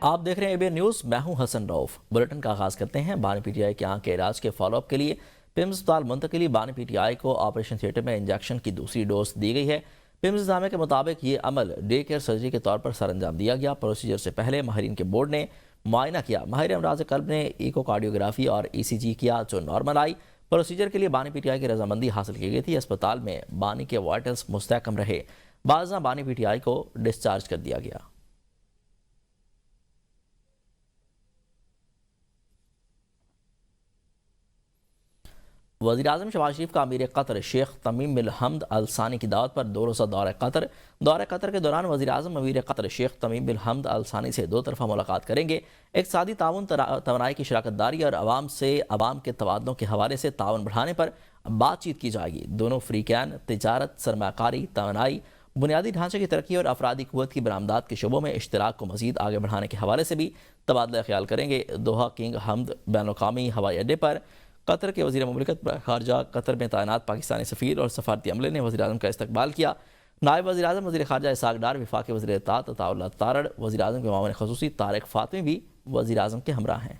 آپ دیکھ رہے ہیں ABN نیوز، میں ہوں حسن رؤف۔ بلیٹن کا آغاز کرتے ہیں۔ بانی پی ٹی آئی کے آنکھ کے علاج کے فالو اپ کے لیے پمز اسپتال منتقلی۔ بانی پی ٹی آئی کو آپریشن تھیٹر میں انجیکشن کی دوسری ڈوز دی گئی ہے۔ پمز انتظامیہ کے مطابق یہ عمل ڈے کیئر سرجری کے طور پر سر انجام دیا گیا۔ پروسیجر سے پہلے ماہرین کے بورڈ نے معائنہ کیا۔ ماہر امراض قلب نے ایکو کارڈیوگرافی اور ECG کیا جو نارمل آئی۔ پروسیجر کے لیے بانی پی ٹی آئی کی رضامندی حاصل کی گئی تھی۔ اسپتال میں بانی کے وائٹلز مستحکم رہے۔ بعد ازاں بانی پی ٹی آئی کو ڈسچارج کر دیا گیا۔ وزیراعظم شہباز شریف کا امیر قطر شیخ تمیم بن حمد ال ثانی کی دعوت پر 2 روزہ دورہ قطر کے دوران وزیراعظم امیر قطر شیخ تمیم بن حمد ال ثانی سے 2 طرفہ ملاقات کریں گے۔ اقتصادی تعاون، توانائی کی شراکت داری اور عوام کے تبادلوں کے حوالے سے تعاون بڑھانے پر بات چیت کی جائے گی۔ دونوں فریقین تجارت، سرمایہ کاری، توانائی، بنیادی ڈھانچے کی ترقی اور افرادی قوت کی برآمدات کے شعبوں میں اشتراک کو مزید آگے بڑھانے کے حوالے سے بھی تبادلہ خیال کریں گے۔ دوحہ کنگ حمد بین الاقوامی ہوائی اڈے پر قطر کے وزیر مملکت خارجہ، قطر میں تعینات پاکستانی سفیر اور سفارتی عملے نے وزیراعظم کا استقبال کیا۔ نائب وزیر اعظم وزیر خارجہ اسحاق ڈار، وفاقی وزیر اطلاعات عطاء اللہ تارڑ، وزیر اعظم کے معاون خصوصی طارق فاطمی بھی وزیر اعظم کے ہمراہ ہیں۔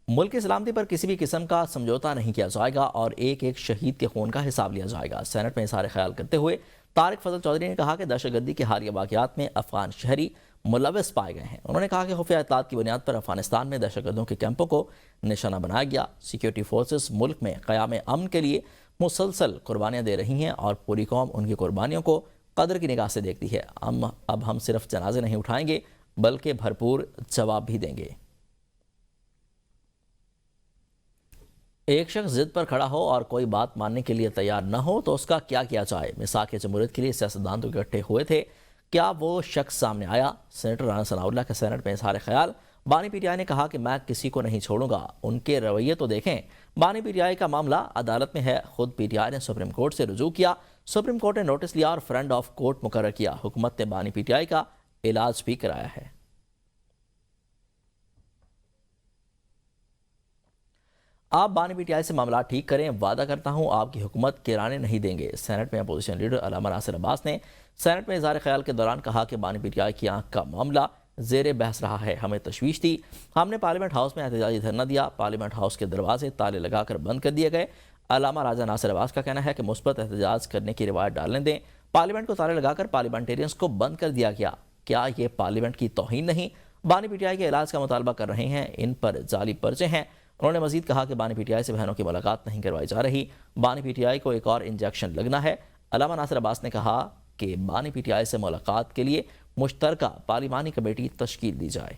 ملک کی سلامتی پر کسی بھی قسم کا سمجھوتا نہیں کیا جائے گا اور ایک ایک شہید کے خون کا حساب لیا جائے گا۔ سینٹ میں اظہار خیال کرتے ہوئے طارق فضل چودھری نے کہا کہ دہشت گردی کے حالیہ واقعات میں افغان شہری ملوث پائے گئے ہیں۔ انہوں نے کہا کہ خفیہ اطلاعات کی بنیاد پر افغانستان میں دہشت گردوں کے کیمپوں کو نشانہ بنایا گیا۔ سیکیورٹی فورسز ملک میں قیام امن کے لیے مسلسل قربانیاں دے رہی ہیں اور پوری قوم ان کی قربانیوں کو قدر کی نگاہ سے دیکھتی ہے۔ اب ہم صرف جنازے نہیں اٹھائیں گے بلکہ بھرپور جواب بھی دیں گے۔ ایک شخص ضد پر کھڑا ہو اور کوئی بات ماننے کے لیے تیار نہ ہو تو اس کا کیا کیا جائے؟ مساق جمہوریت کے لیے سیاستدان تو اکٹھے ہوئے تھے، کیا وہ شخص سامنے آیا؟ سینیٹر رانا ثناء اللہ کا سینٹ میں اظہار خیال۔ بانی پی ٹی آئی نے کہا کہ میں کسی کو نہیں چھوڑوں گا، ان کے رویے تو دیکھیں۔ بانی پی ٹی آئی کا معاملہ عدالت میں ہے، خود پی ٹی آئی نے سپریم کورٹ سے رجوع کیا، سپریم کورٹ نے نوٹس لیا اور فرینڈ آف کورٹ مقرر کیا۔ حکومت نے بانی پی ٹی آئی کا علاج بھی کرایا ہے۔ آپ بانی پی ٹی آئی سے معاملات ٹھیک کریں، وعدہ کرتا ہوں آپ کی حکومت کرانے نہیں دیں گے۔ سینٹ میں اپوزیشن لیڈر علامہ ناصر عباس نے سینٹ میں اظہار خیال کے دوران کہا کہ بانی پی ٹی آئی کی آنکھ کا معاملہ زیر بحث رہا ہے، ہمیں تشویش تھی، ہم نے پارلیمنٹ ہاؤس میں احتجاجی دھرنا دیا، پارلیمنٹ ہاؤس کے دروازے تالے لگا کر بند کر دیے گئے۔ علامہ راجہ ناصر عباس کا کہنا ہے کہ مثبت احتجاج کرنے کی روایت ڈالنے دیں، پارلیمنٹ کو تالے لگا کر پارلیمنٹیرینز کو بند کر دیا گیا، کیا یہ پارلیمنٹ کی توہین نہیں؟ بانی پی ٹی آئی کے علاج کا مطالبہ کر رہے ہیں، ان پر جعلی پرچے ہیں۔ انہوں نے مزید کہا کہ بانی پی ٹی آئی سے بہنوں کی ملاقات نہیں کروائی جا رہی، بانی پی ٹی آئی کو ایک اور انجیکشن لگنا ہے۔ علامہ ناصر عباس نے کہا کہ بانی پی ٹی آئی سے ملاقات کے لیے مشترکہ پارلیمانی کمیٹی تشکیل دی جائے۔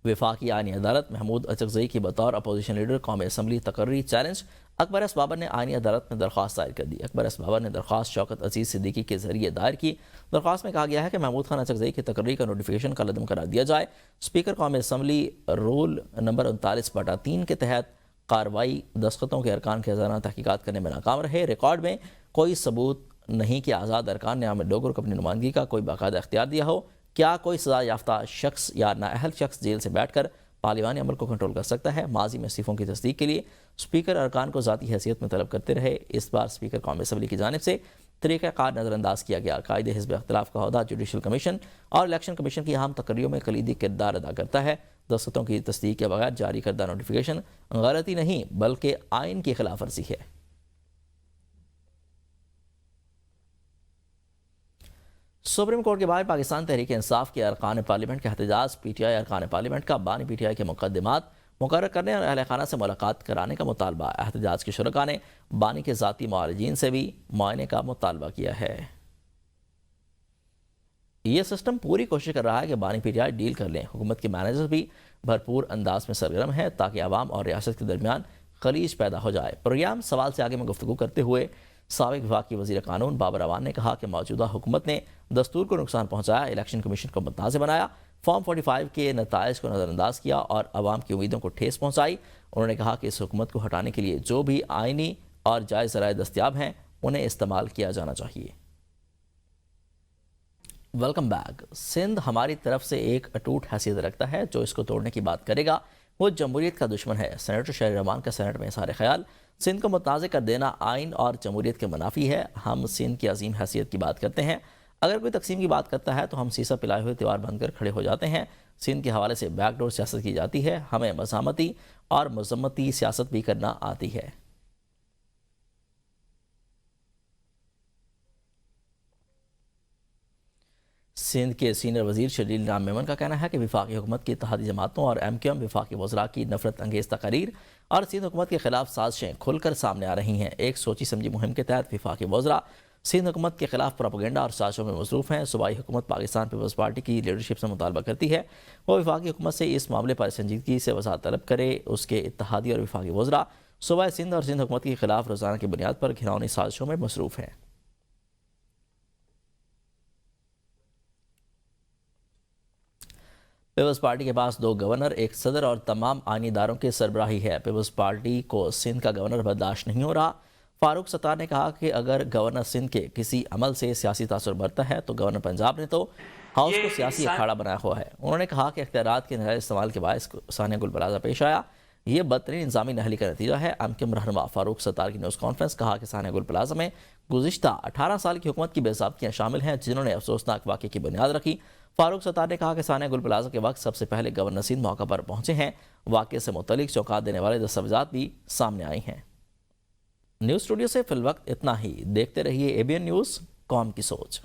وفاقی آئینی عدالت محمود اچکزئی کی بطور اپوزیشن لیڈر قومی اسمبلی تقرری چیلنج۔ اکبر ایس بابر نے آئینی عدالت میں درخواست دائر کر دی۔ اکبر ایس بابر نے درخواست شوکت عزیز صدیقی کے ذریعے دائر کی۔ درخواست میں کہا گیا ہے کہ محمود خان اچکزئی کی تقرری کا نوٹیفیکیشن کل عدم قرار دیا جائے۔ اسپیکر قومی اسمبلی رول نمبر 39/3 کے تحت کارروائی دستخطوں کے ارکان کے خزانہ تحقیقات کرنے میں ناکام رہے۔ ریکارڈ میں کوئی ثبوت نہیں کہ آزاد ارکان نے عامر ڈوگر کو اپنی نمائندگی کا کوئی باقاعدہ اختیار دیا ہو۔ کیا کوئی سزا یافتہ شخص یا نااہل شخص جیل سے بیٹھ کر پارلیمانی عمل کو کنٹرول کر سکتا ہے؟ ماضی میں استعفوں کی تصدیق کے لیے اسپیکر ارکان کو ذاتی حیثیت میں طلب کرتے رہے، اس بار اسپیکر قومی اسمبلی کی جانب سے طریقہ کار نظر انداز کیا گیا۔ قائد حزب اختلاف کا عہدہ جوڈیشل کمیشن اور الیکشن کمیشن کی اہم تقرریوں میں کلیدی کردار ادا کرتا ہے۔ دستخطوں کی تصدیق کے بغیر جاری کردہ نوٹیفیکیشن غلطی نہیں بلکہ آئین کی خلاف ورزی ہے۔ سپریم کورٹ کے باہر پاکستان تحریک انصاف کے ارکان پارلیمنٹ کا احتجاج۔ پی ٹی آئی ارکان پارلیمنٹ کا بانی پی ٹی آئی کے مقدمات مقرر کرنے اور اہل خانہ سے ملاقات کرانے کا مطالبہ۔ احتجاج کے شرکاء نے بانی کے ذاتی معالجین سے بھی معائنے کا مطالبہ کیا ہے۔ یہ سسٹم پوری کوشش کر رہا ہے کہ بانی پی ٹی آئی ڈیل کر لیں۔ حکومت کے مینیجر بھی بھرپور انداز میں سرگرم ہے تاکہ عوام اور ریاست کے درمیان خلیج پیدا ہو جائے۔ پروگرام سوال سے آگے میں گفتگو کرتے ہوئے سابق وفاقی وزیر قانون بابر اعوان نے کہا کہ موجودہ حکومت نے دستور کو نقصان پہنچایا، الیکشن کمیشن کو متنازع بنایا، فارم 45 کے نتائج کو نظر انداز کیا اور عوام کی امیدوں کو ٹھیس پہنچائی۔ انہوں نے کہا کہ اس حکومت کو ہٹانے کے لیے جو بھی آئینی اور جائز ذرائع دستیاب ہیں انہیں استعمال کیا جانا چاہیے۔ Welcome back. سندھ ہماری طرف سے ایک اٹوٹ حیثیت رکھتا ہے، جو اس کو توڑنے کی بات کرے گا وہ جمہوریت کا دشمن ہے۔ سینیٹر شہر رحمان کا سینٹ میں اظہار خیال، سندھ کو متنازع کر دینا آئین اور جمہوریت کے منافی ہے۔ ہم سندھ کی عظیم حیثیت کی بات کرتے ہیں، اگر کوئی تقسیم کی بات کرتا ہے تو ہم سیسا پلائے ہوئے تیوار بن کر کھڑے ہو جاتے ہیں۔ سندھ کے حوالے سے بیک ڈور سیاست کی جاتی ہے، ہمیں مزاحمتی اور مذمتی سیاست بھی کرنا آتی ہے۔ سندھ کے سینئر وزیر شرجیل رام میمن کا کہنا ہے کہ وفاقی حکومت کی اتحادی جماعتوں اور ایم کیو ایم وفاقی وزراء کی نفرت انگیز تقاریر اور سندھ حکومت کے خلاف سازشیں کھل کر سامنے آ رہی ہیں۔ ایک سوچی سمجھی مہم کے تحت وفاقی وزراء سندھ حکومت کے خلاف پروپیگنڈا اور سازشوں میں مصروف ہیں۔ صوبائی حکومت پاکستان پیپلز پارٹی کی لیڈرشپ سے مطالبہ کرتی ہے وہ وفاقی حکومت سے اس معاملے پر سنجیدگی سے وضاحت طلب کرے۔ اس کے اتحادی اور وفاقی وزراء صوبہ سندھ اور سندھ حکومت کے خلاف روزانہ کی بنیاد پر گھناؤنی سازشوں میں مصروف ہیں۔ پیپلز پارٹی کے پاس 2 گورنر، 1 صدر اور تمام آئینی اداروں کے سربراہی ہے۔ پیپلز پارٹی کو سندھ کا گورنر برداشت نہیں ہو رہا۔ فاروق ستار نے کہا کہ اگر گورنر سندھ کے کسی عمل سے سیاسی تاثر برتا ہے تو گورنر پنجاب نے تو ہاؤس کو سیاسی اکھاڑا بنایا ہوا ہے۔ انہوں نے کہا کہ اختیارات کے ناجائز استعمال کے باعث ثانیہ گل بلازا پیش آیا، یہ بدترین انتظامی نااہلی کا نتیجہ ہے۔ ایم کیو ایم رہنما فاروق ستار کی نیوز کانفرنس، کہا کہ ثانیہ گل پلازا میں گزشتہ 18 سال کی حکومت کی بے ضابطگیاں شامل ہیں جنہوں نے افسوسناک واقعے کی بنیاد رکھی۔ فاروق ستار نے کہا کہ ثانیہ گل پلازا کے وقت سب سے پہلے گورنر سندھ موقع پر پہنچے ہیں۔ واقعے سے متعلق چونکا دینے والے دستاویزات بھی سامنے آئی ہیں۔ نیوز اسٹوڈیو سے فی الوقت اتنا ہی۔ دیکھتے رہیے ABN نیوز، قوم کی سوچ۔